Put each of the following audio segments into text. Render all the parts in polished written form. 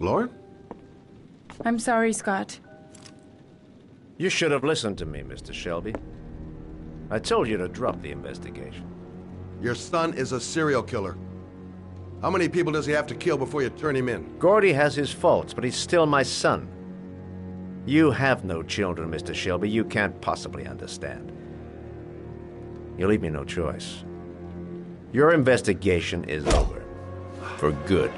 Lauren? I'm sorry, Scott. You should have listened to me, Mr. Shelby. I told you to drop the investigation. Your son is a serial killer. How many people does he have to kill before you turn him in? Gordy has his faults, but he's still my son. You have no children, Mr. Shelby. You can't possibly understand. You leave me no choice. Your investigation is over. For good.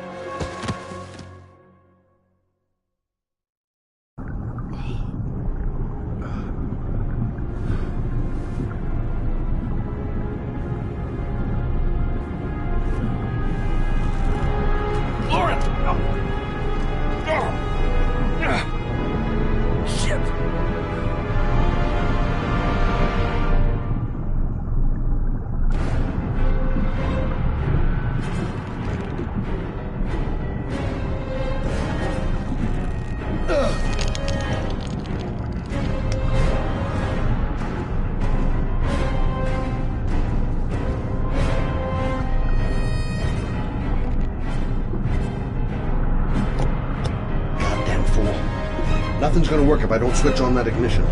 Nothing's gonna work if I don't switch on that ignition.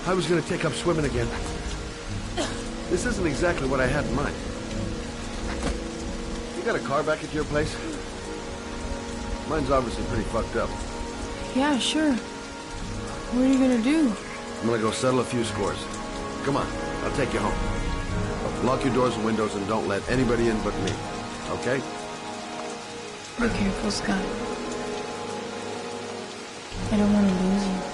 I was gonna take up swimming again. This isn't exactly what I had in mind. You got a car back at your place? Mine's obviously pretty fucked up. Yeah, sure. What are you gonna do? I'm gonna go settle a few scores. Come on, I'll take you home. Lock your doors and windows and don't let anybody in but me. Okay? Be careful, Scott. I don't want to lose you.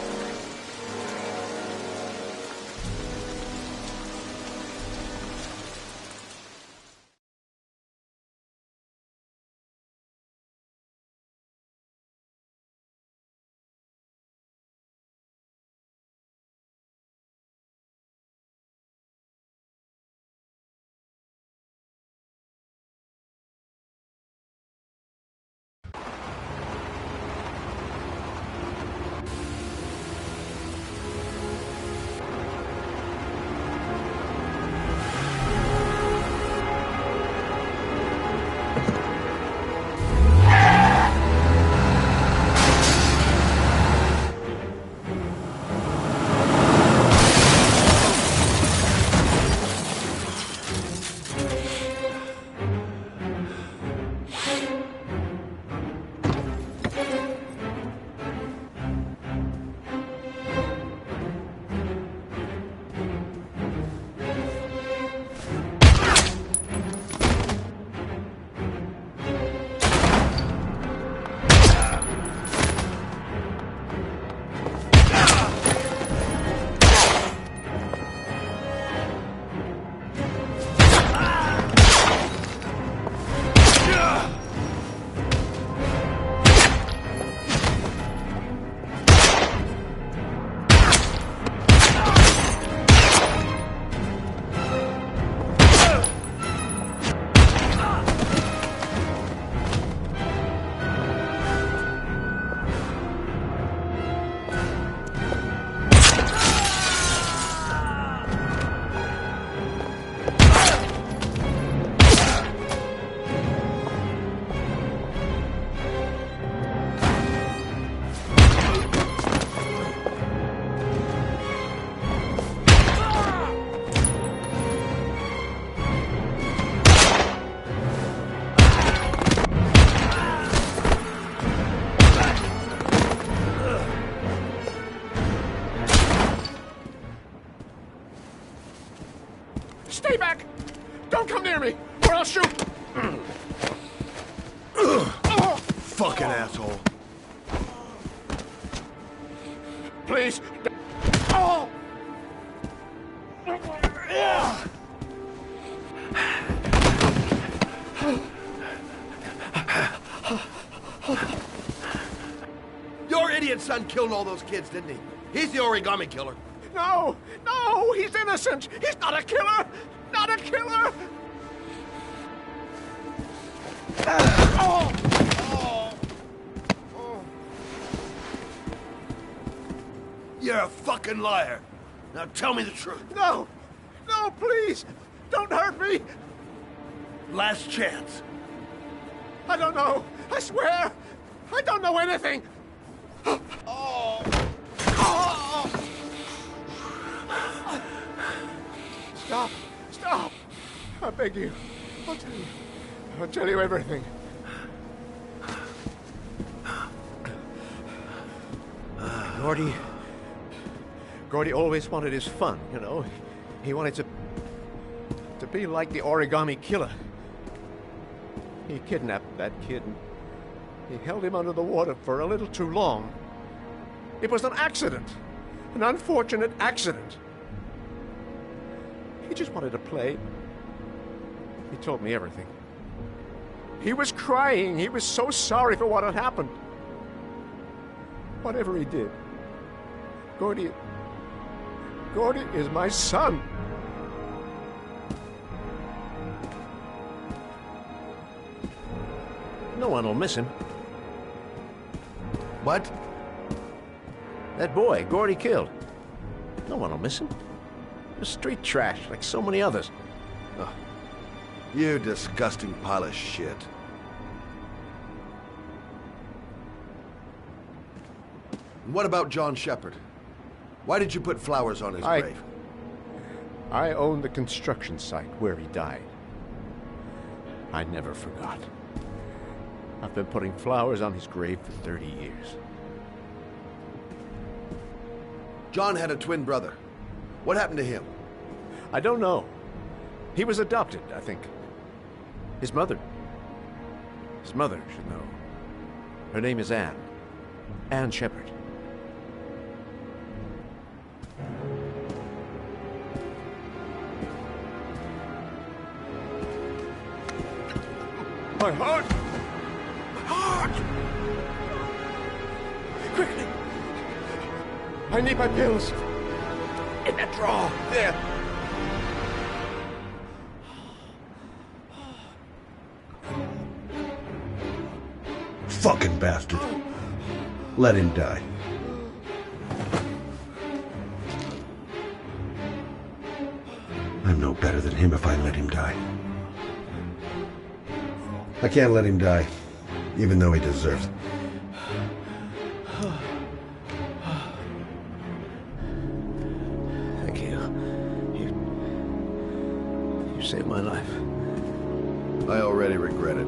Stay back! Don't come near me, or I'll shoot! Fucking asshole. Please. Oh! Your idiot son killed all those kids, didn't he? He's the origami killer. No! No! He's innocent! He's not a killer! Not a killer! Oh! Oh! Oh! You're a fucking liar. Now tell me the truth. No! No, please! Don't hurt me! Last chance. I don't know! I swear! I don't know anything! Oh! Oh! Stop! Stop! I beg you. I'll tell you. I'll tell you everything. Gordy always wanted his fun, you know. He wanted to be like the origami killer. He kidnapped that kid and he held him under the water for a little too long. It was an accident. An unfortunate accident. He just wanted to play. He told me everything. He was crying. He was so sorry for what had happened. Whatever he did, Gordy is my son. No one will miss him. What? That boy, Gordy killed. No one will miss him. A street trash like so many others. Oh, you disgusting pile of shit. And what about John Shepard? Why did you put flowers on his grave? I owned the construction site where he died. I never forgot. I've been putting flowers on his grave for 30 years. John had a twin brother. What happened to him? I don't know. He was adopted, I think. His mother should know. Her name is Anne. Anne Shepard. My heart! My heart! Quickly! I need my pills. In that drawer. There. Fucking bastard. Let him die. I'm no better than him if I let him die. I can't let him die, even though he deserves it. Thank you. You saved my life. I already regret it.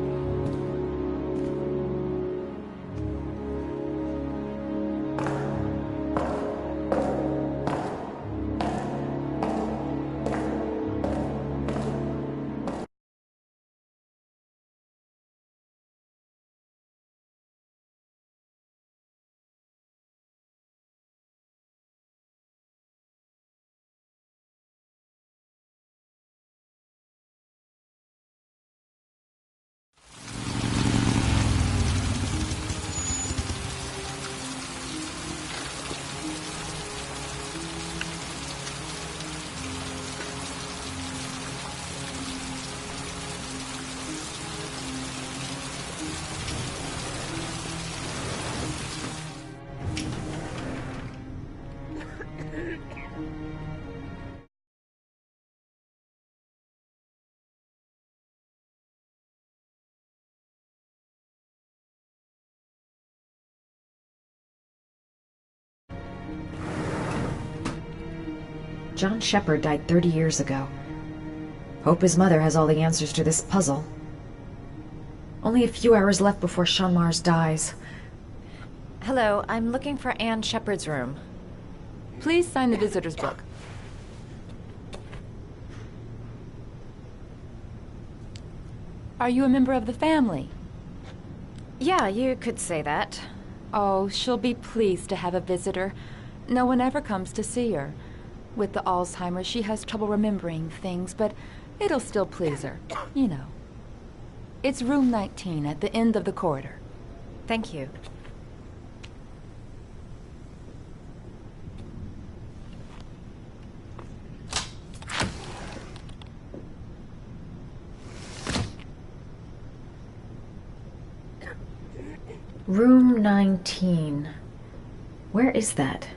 John Shepard died 30 years ago. Hope his mother has all the answers to this puzzle. Only a few hours left before Sean Mars dies. Hello, I'm looking for Anne Shepard's room. Please sign the visitor's book. Are you a member of the family? Yeah, you could say that. Oh, she'll be pleased to have a visitor. No one ever comes to see her. With the Alzheimer's, she has trouble remembering things, but it'll still please her, you know. It's room 19 at the end of the corridor. Thank you. Room 19. Where is that?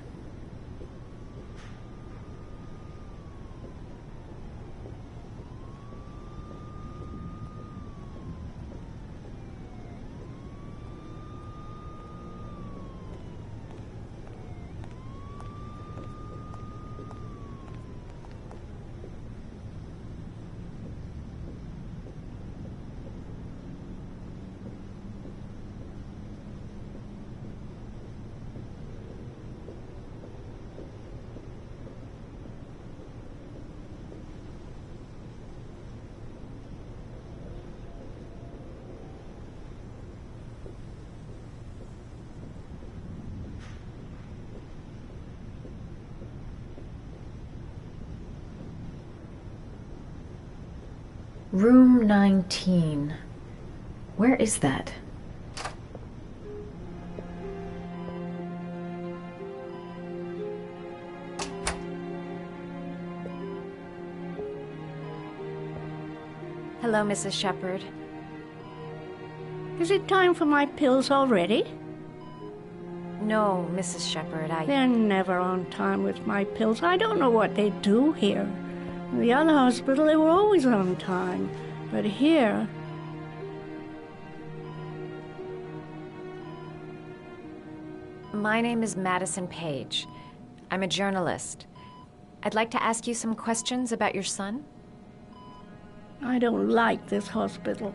Room 19. Where is that? Hello, Mrs. Shepherd. Is it time for my pills already? No, Mrs. Shepherd, They're never on time with my pills. I don't know what they do here. In the other hospital, they were always on time. But here... My name is Madison Page. I'm a journalist. I'd like to ask you some questions about your son. I don't like this hospital.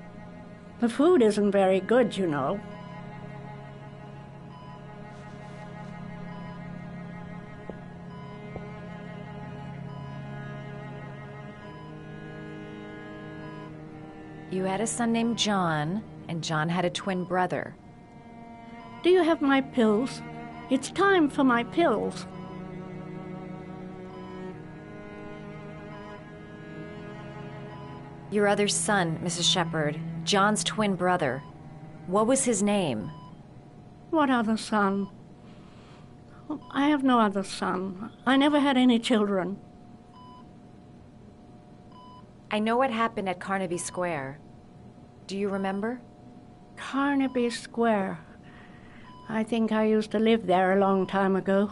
The food isn't very good, you know. You had a son named John, and John had a twin brother. Do you have my pills? It's time for my pills. Your other son, Mrs. Shepherd, John's twin brother. What was his name? What other son? I have no other son. I never had any children. I know what happened at Carnaby Square. Do you remember? Carnaby Square. I think I used to live there a long time ago.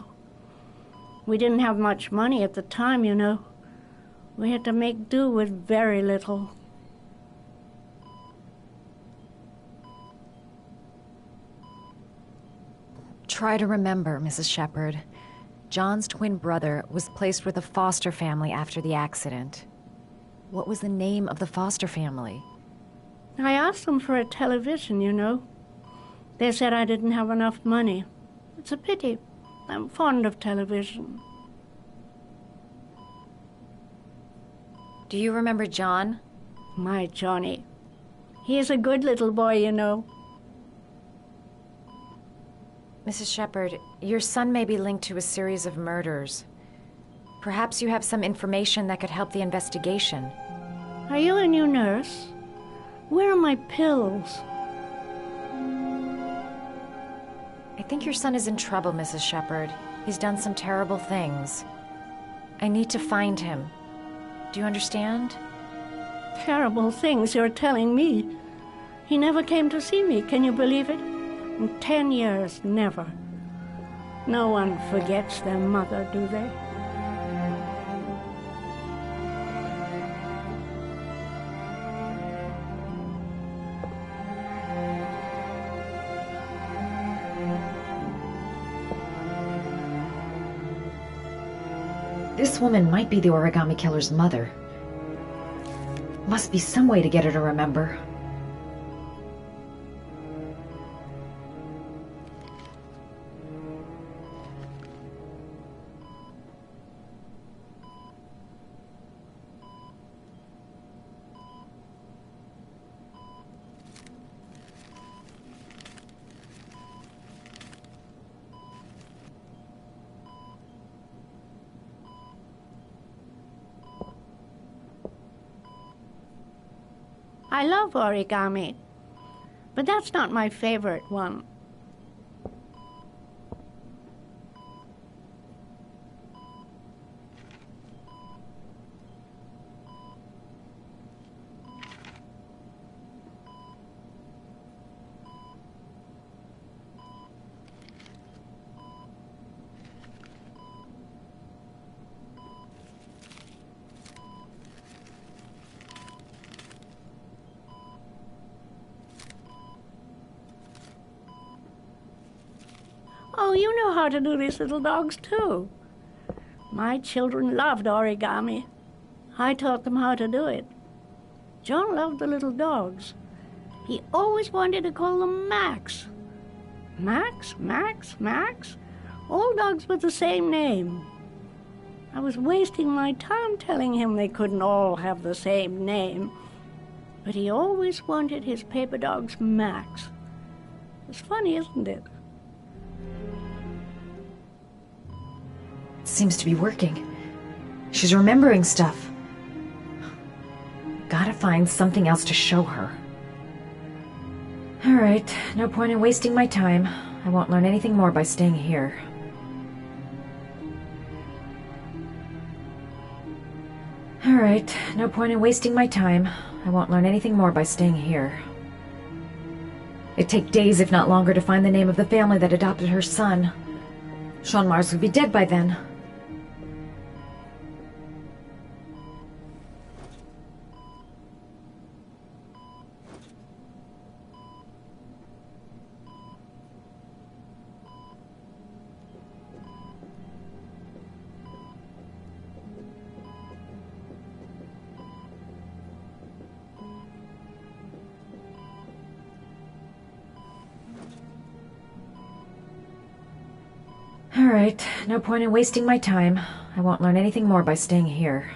We didn't have much money at the time, you know. We had to make do with very little. Try to remember, Mrs. Shepherd. John's twin brother was placed with a foster family after the accident. What was the name of the foster family? I asked them for a television, you know. They said I didn't have enough money. It's a pity. I'm fond of television. Do you remember John? My Johnny. He is a good little boy, you know. Mrs. Shepherd, your son may be linked to a series of murders. Perhaps you have some information that could help the investigation. Are you a new nurse? Where are my pills? I think your son is in trouble, Mrs. Shepherd. He's done some terrible things. I need to find him. Do you understand? Terrible things you're telling me. He never came to see me, can you believe it? In 10 years, never. No one forgets their mother, do they? This woman might be the origami killer's mother. Must be some way to get her to remember. I love origami, but that's not my favorite one. Oh, you know how to do these little dogs, too. My children loved origami. I taught them how to do it. John loved the little dogs. He always wanted to call them Max. Max, Max, Max? All dogs with the same name. I was wasting my time telling him they couldn't all have the same name. But he always wanted his paper dogs Max. It's funny, isn't it? Seems to be working. She's remembering stuff. Gotta find something else to show her. Alright, no point in wasting my time. I won't learn anything more by staying here. Alright, no point in wasting my time. I won't learn anything more by staying here. It'd take days, if not longer, to find the name of the family that adopted her son. Sean Mars would be dead by then. Alright, no point in wasting my time. I won't learn anything more by staying here.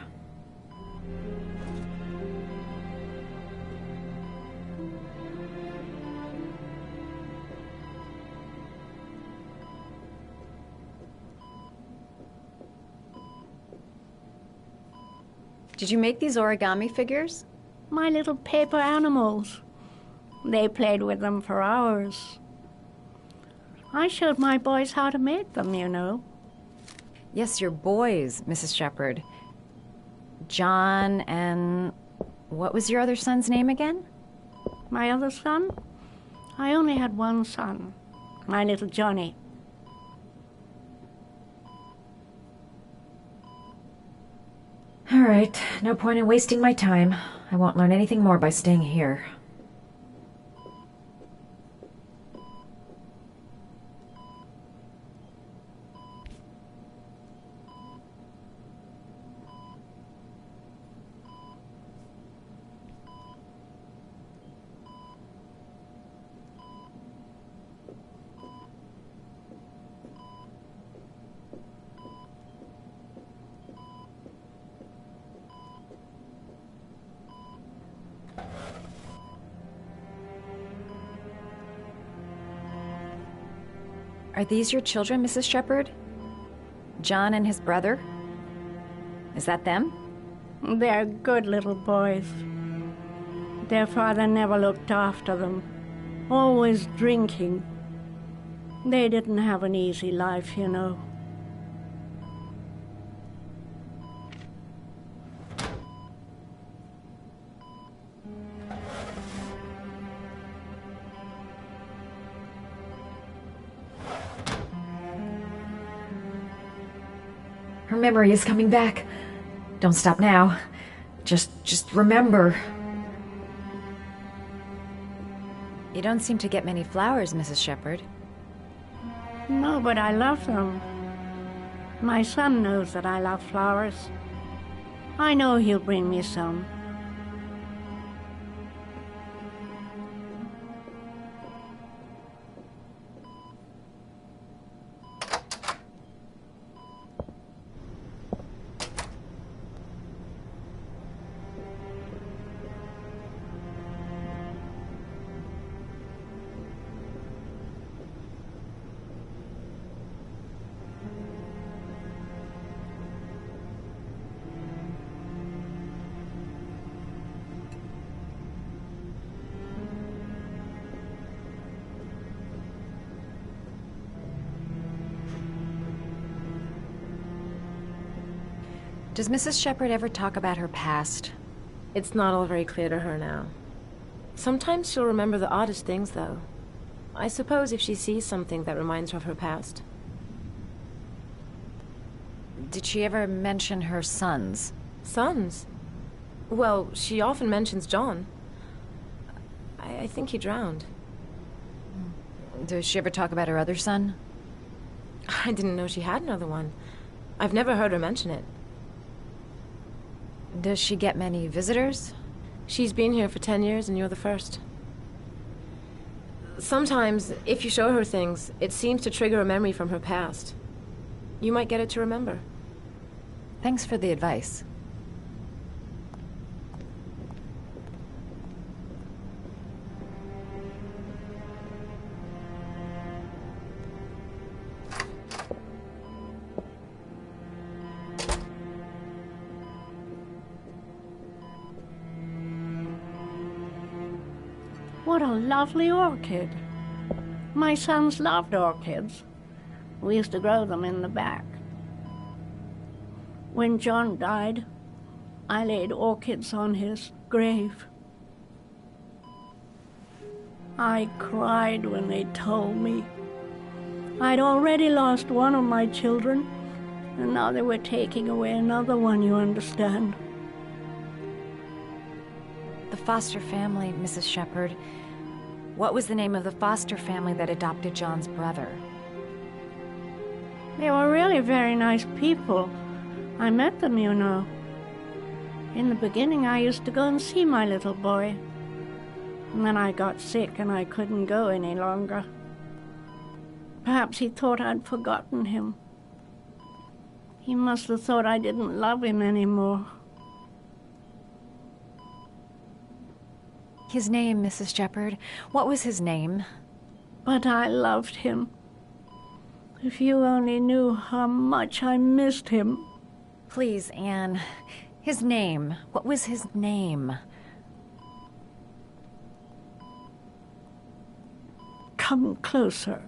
Did you make these origami figures? My little paper animals. They played with them for hours. I showed my boys how to make them, you know. Yes, your boys, Mrs. Shepherd. John and... what was your other son's name again? My other son? I only had one son, my little Johnny. Alright, no point in wasting my time. I won't learn anything more by staying here. Are these your children, Mrs. Shepherd? John and his brother? Is that them? They're good little boys. Their father never looked after them, always drinking. They didn't have an easy life, you know. Her memory is coming back. Don't stop now. Just remember. You don't seem to get many flowers, Mrs. Shepherd. No, but I love them. My son knows that I love flowers. I know he'll bring me some. Does Mrs. Shepherd ever talk about her past? It's not all very clear to her now. Sometimes she'll remember the oddest things, though. I suppose if she sees something that reminds her of her past. Did she ever mention her sons? Sons? Well, she often mentions John. I think he drowned. Does she ever talk about her other son? I didn't know she had another one. I've never heard her mention it. Does she get many visitors? She's been here for 10 years and you're the first. Sometimes, if you show her things, it seems to trigger a memory from her past. You might get it to remember. Thanks for the advice. What a lovely orchid. My sons loved orchids. We used to grow them in the back. When John died, I laid orchids on his grave. I cried when they told me. I'd already lost one of my children, and now they were taking away another one, you understand. The foster family, Mrs. Shepherd. What was the name of the foster family that adopted John's brother? They were really very nice people. I met them, you know. In the beginning, I used to go and see my little boy. And then I got sick and I couldn't go any longer. Perhaps he thought I'd forgotten him. He must have thought I didn't love him anymore. His name, Mrs. Shepherd. What was his name? But I loved him. If you only knew how much I missed him. Please, Anne. His name. What was his name? Come closer.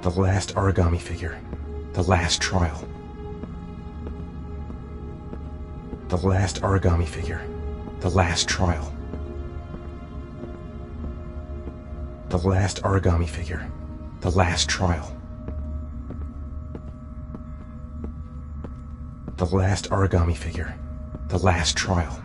The last origami figure. The last trial. The last origami figure. The last trial. The last origami figure. The last trial. The last origami figure. The last trial.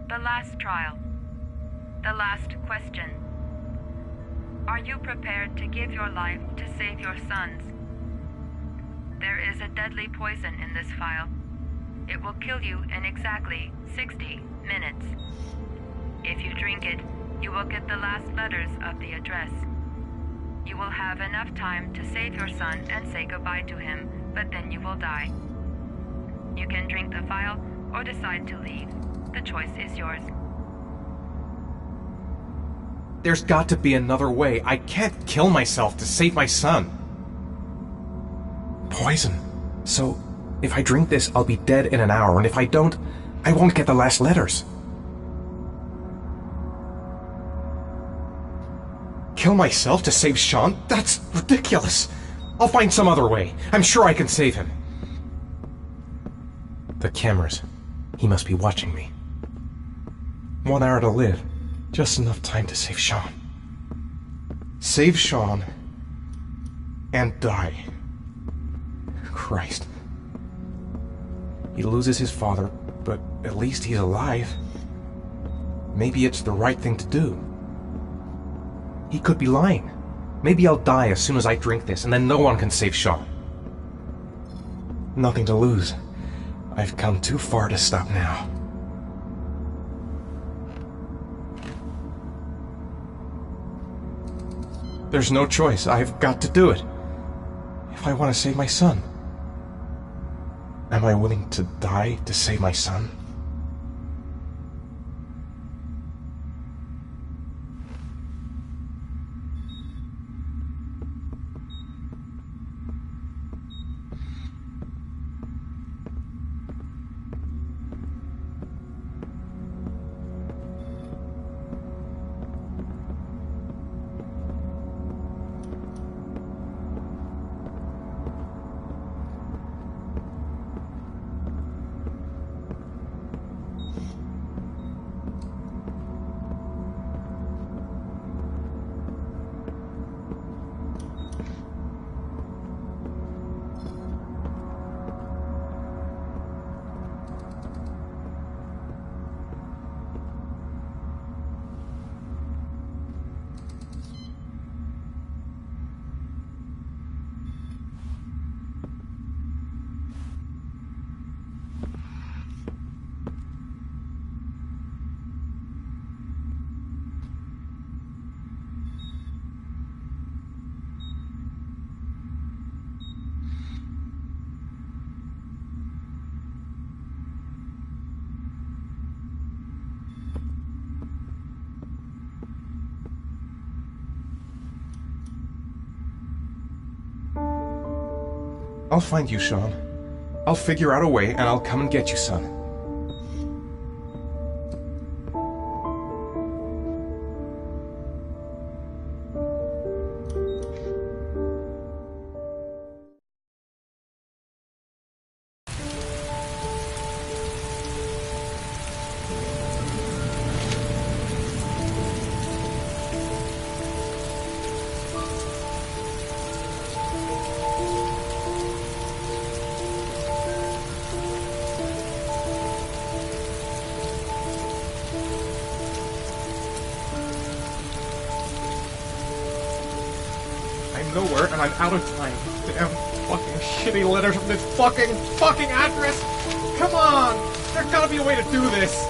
The last trial. The last question. Are you prepared to give your life to save your sons? There is a deadly poison in this file. It will kill you in exactly 60 minutes. If you drink it, you will get the last letters of the address. You will have enough time to save your son and say goodbye to him, but then you will die. You can drink the vial or decide to leave. The choice is yours. There's got to be another way. I can't kill myself to save my son. Poison. So, if I drink this, I'll be dead in an hour, and if I don't, I won't get the last letters. Kill myself to save Sean? That's ridiculous. I'll find some other way. I'm sure I can save him. The cameras. He must be watching me. 1 hour to live. Just enough time to save Sean. Save Sean. And die. Christ. He loses his father, but at least he's alive. Maybe it's the right thing to do. He could be lying. Maybe I'll die as soon as I drink this, and then no one can save Sean. Nothing to lose. I've come too far to stop now. There's no choice. I've got to do it. If I want to save my son. Am I willing to die to save my son? I'll find you, Sean. I'll figure out a way, and I'll come and get you, son. Nowhere, and I'm out of time. Damn fucking shitty letters from this fucking address! Come on! There's gotta be a way to do this!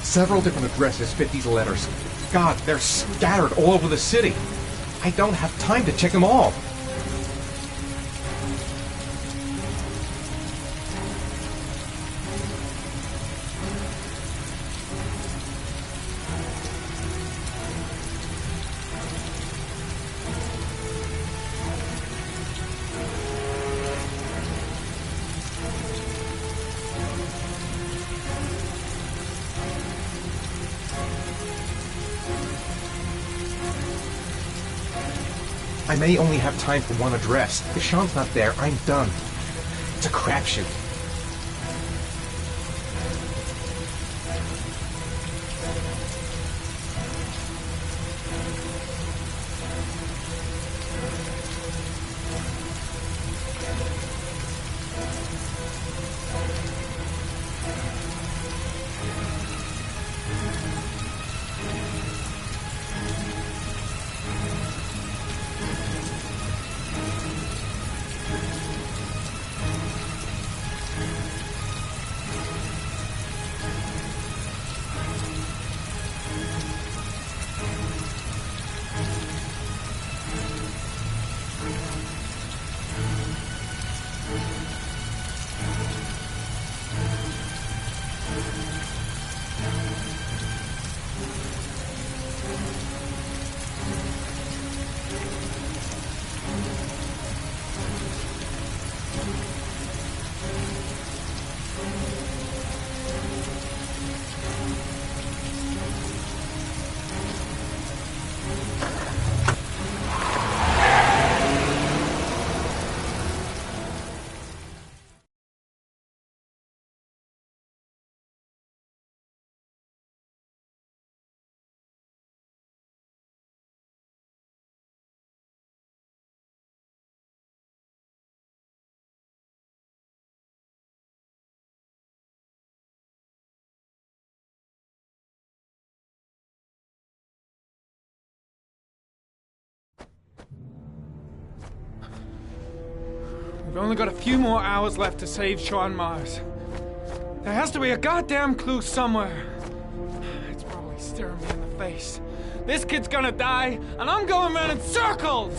Several different addresses fit these letters. God, they're scattered all over the city. I don't have time to check them all. I may only have time for one address. If Sean's not there, I'm done. It's a crapshoot. We've only got a few more hours left to save Sean Mars. There has to be a goddamn clue somewhere. It's probably staring me in the face. This kid's gonna die, and I'm going around in circles!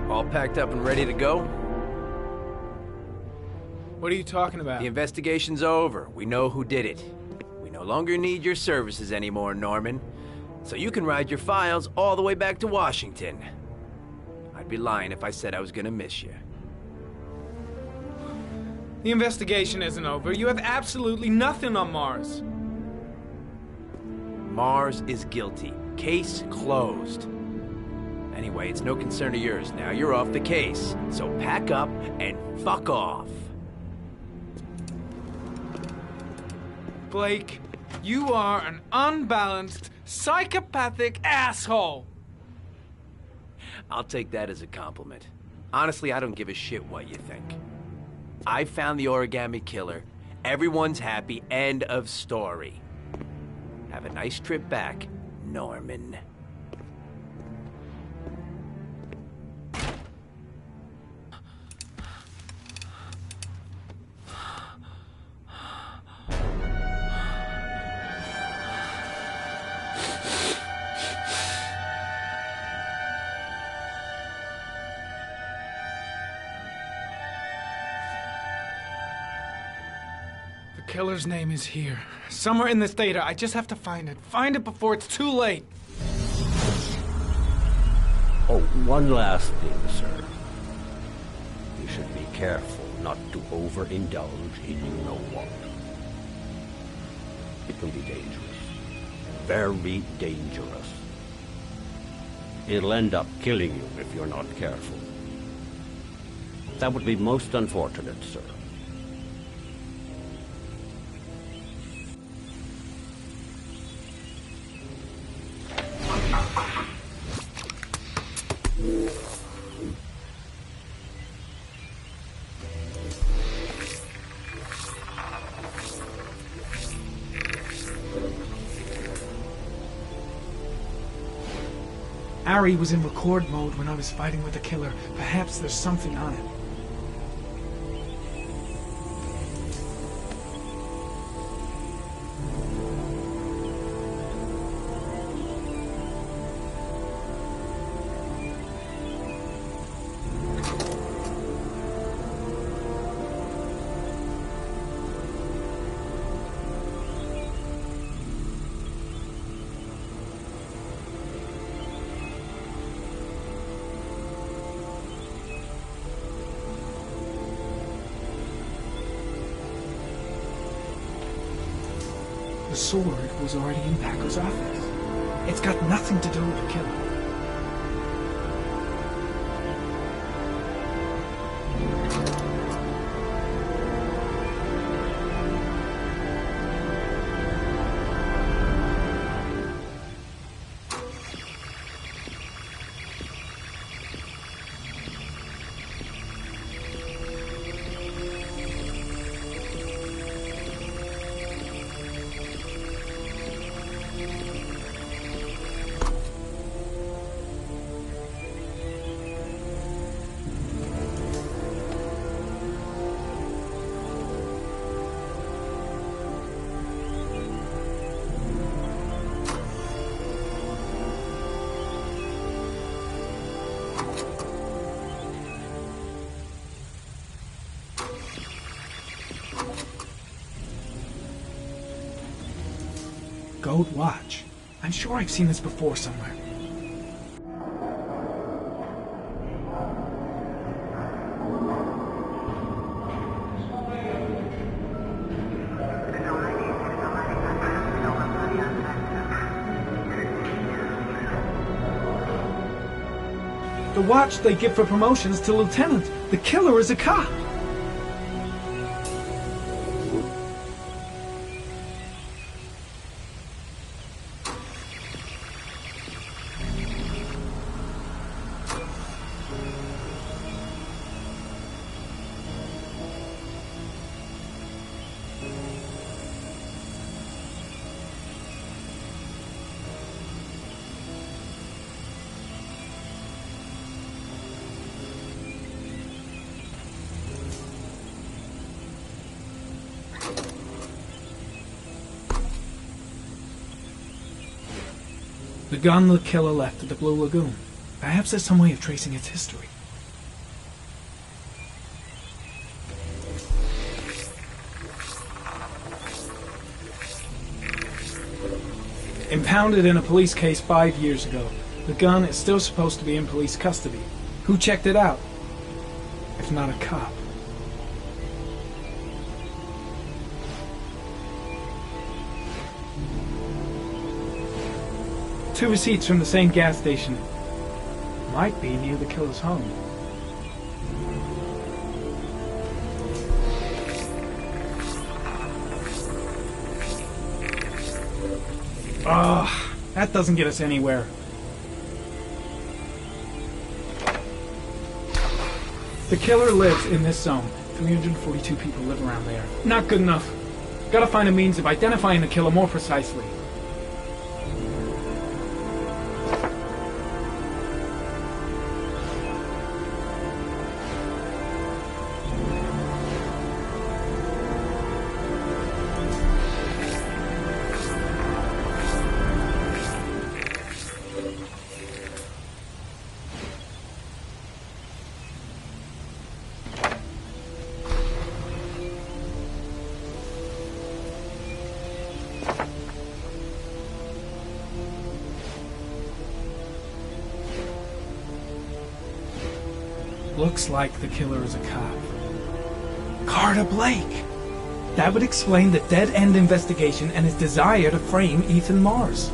All packed up and ready to go? What are you talking about? The investigation's over. We know who did it. We no longer need your services anymore, Norman. So you can ride your files all the way back to Washington. I'd be lying if I said I was gonna miss you. The investigation isn't over. You have absolutely nothing on Mars. Mars is guilty. Case closed. Anyway, it's no concern of yours now. You're off the case. So pack up and fuck off. Blake, you are an unbalanced, psychopathic asshole. I'll take that as a compliment. Honestly, I don't give a shit what you think. I found the origami killer. Everyone's happy. End of story. Have a nice trip back, Norman. The killer's name is here. Somewhere in this data. I just have to find it. Find it before it's too late. Oh, one last thing, sir. You should be careful not to overindulge in you-know-what. It can be dangerous. Very dangerous. It'll end up killing you if you're not careful. That would be most unfortunate, sir. Ari was in record mode when I was fighting with the killer. Perhaps there's something on it. The sword was already in Packer's office. It's got nothing to do with the killer. Gold watch. I'm sure I've seen this before somewhere. The watch they give for promotions to lieutenant. The killer is a cop. The gun the killer left at the Blue Lagoon. Perhaps there's some way of tracing its history. Impounded in a police case 5 years ago, the gun is still supposed to be in police custody. Who checked it out? If not a cop. Two receipts from the same gas station. Might be near the killer's home. Ugh, that doesn't get us anywhere. The killer lives in this zone. 342 people live around there. Not good enough. Gotta find a means of identifying the killer more precisely. Looks like the killer is a cop. Carter Blake! That would explain the dead-end investigation and his desire to frame Ethan Mars.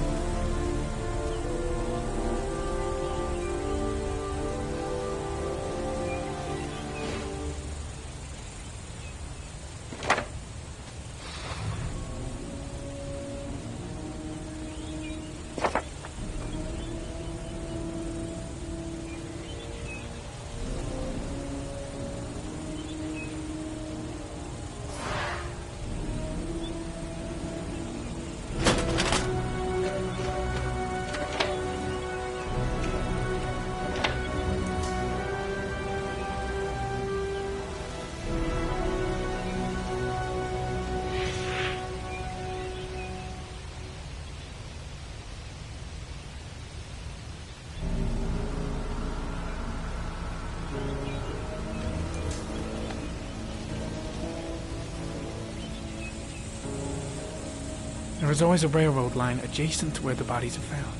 There is always a railroad line adjacent to where the bodies are found.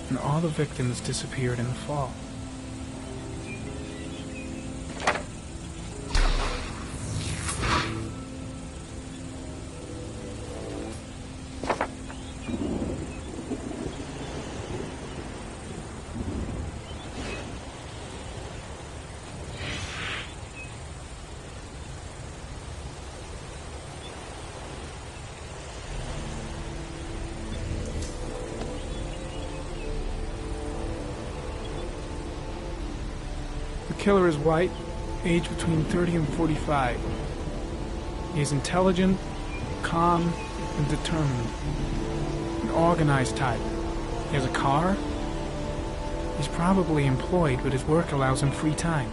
And all the victims disappeared in the fall. The killer is white, aged between 30 and 45. He is intelligent, calm, and determined. An organized type. He has a car. He's probably employed, but his work allows him free time.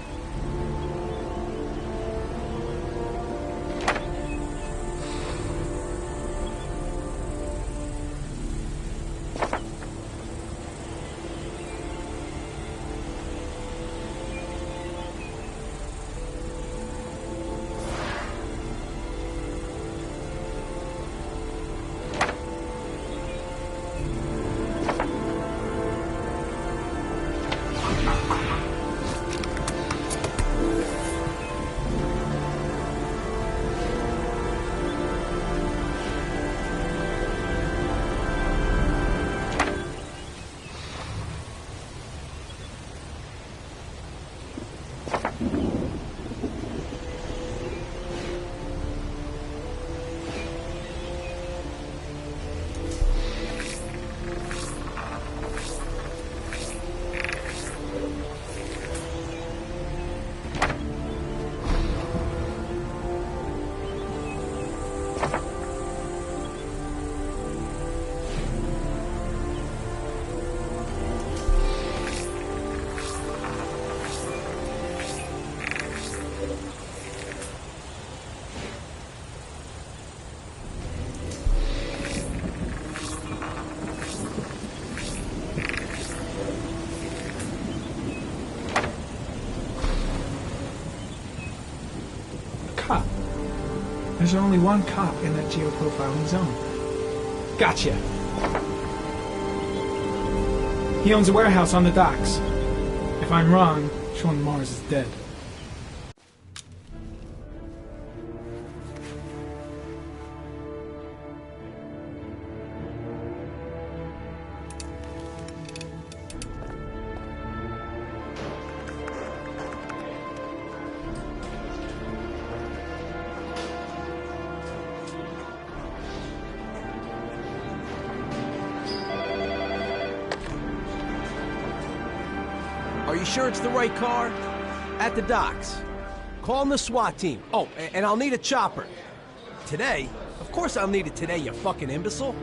there's only one cop in that geoprofiling zone. Gotcha. He owns a warehouse on the docks. If I'm wrong, Sean Mars is dead. Are you sure it's the right car? At the docks. Call the SWAT team. Oh, and I'll need a chopper. Today? Of course I'll need it today, you fucking imbecile.